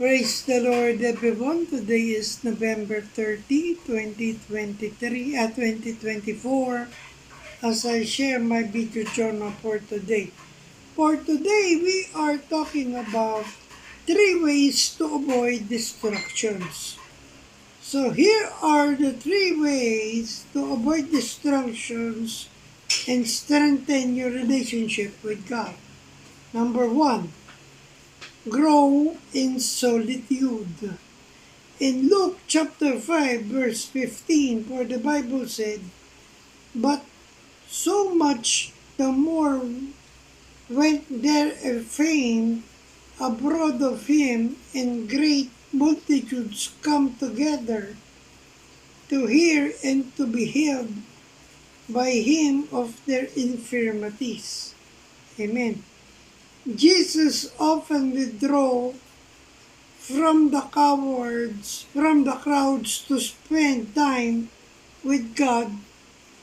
Praise the Lord, everyone. Today is November 30, 2024, as I share my video journal for today. For today, we are talking about 3 ways to avoid distractions. So here are the 3 ways to avoid distractions and strengthen your relationship with God. Number 1, grow in solitude. In Luke chapter 5 verse 15, for the Bible said, "But so much the more went there a fame abroad of him, and great multitudes come together to hear and to be healed by him of their infirmities." Amen. Jesus often withdrew from the crowds to spend time with God.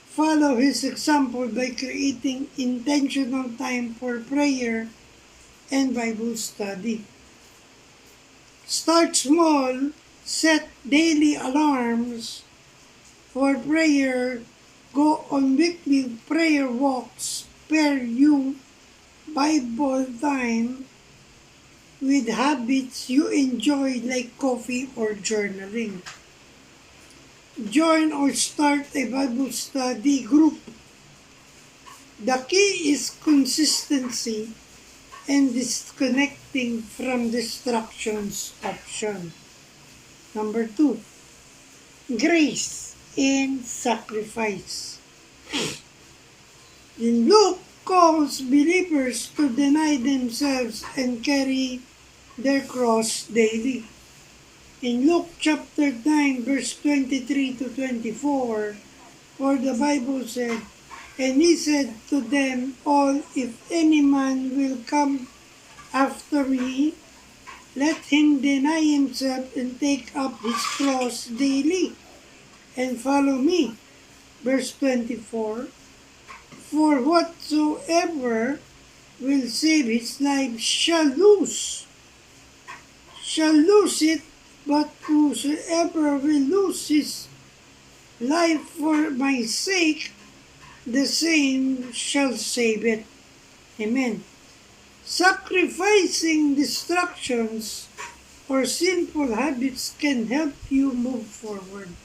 Follow his example by creating intentional time for prayer and Bible study. Start small, set daily alarms for prayer, go on weekly prayer walks, pair you Bible time with habits you enjoy like coffee or journaling. Join or start a Bible study group. The key is consistency and disconnecting from distractions option. Number 2, grace in sacrifice. In Luke calls believers to deny themselves and carry their cross daily. In Luke chapter 9 verse 23 to 24, for the Bible said, "And he said to them all, if any man will come after me, let him deny himself and take up his cross daily and follow me." Verse 24, "For whatsoever will save his life shall lose it, but whosoever will lose his life for my sake, the same shall save it." Amen. Sacrificing distractions or sinful habits can help you move forward.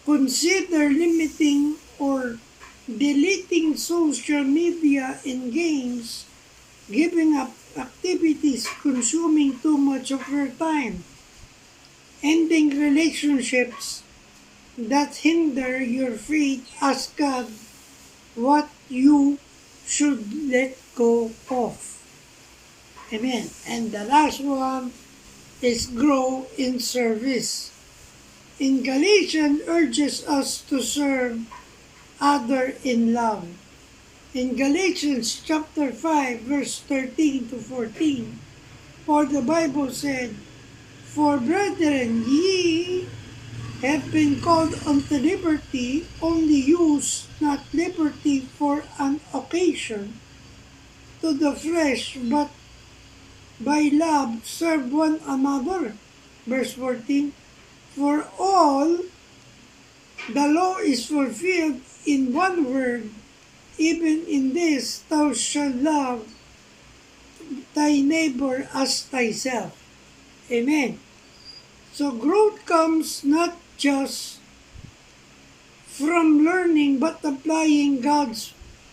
Consider limiting or deleting social media and games, giving up activities consuming too much of your time, ending relationships that hinder your faith. Ask God what you should let go of. Amen. And the last one is grow in service. In Galatians urges us to serve other in love. In Galatians chapter 5 verse 13 to 14, for the Bible said, "For brethren, ye have been called unto liberty, only use not liberty for an occasion to the flesh, but by love serve one another." Verse 14, "For all the law is fulfilled in one word, even in this, thou shalt love thy neighbor as thyself." Amen. So growth comes not just from learning, but applying God's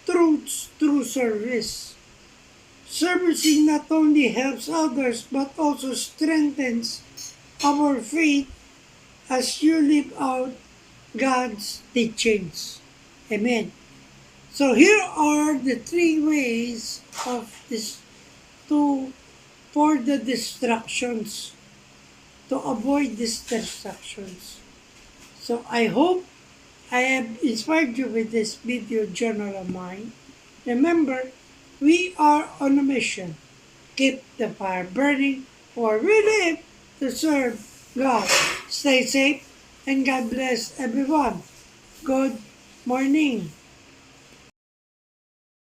truths through service. Servicing not only helps others, but also strengthens our faith as you live out God's teachings. Amen. So here are the 3 ways for the distractions, to avoid these distractions. So I hope I have inspired you with this video journal of mine. Remember, we are on a mission. Keep the fire burning, for we live to serve God. Stay safe and God bless everyone. Good morning.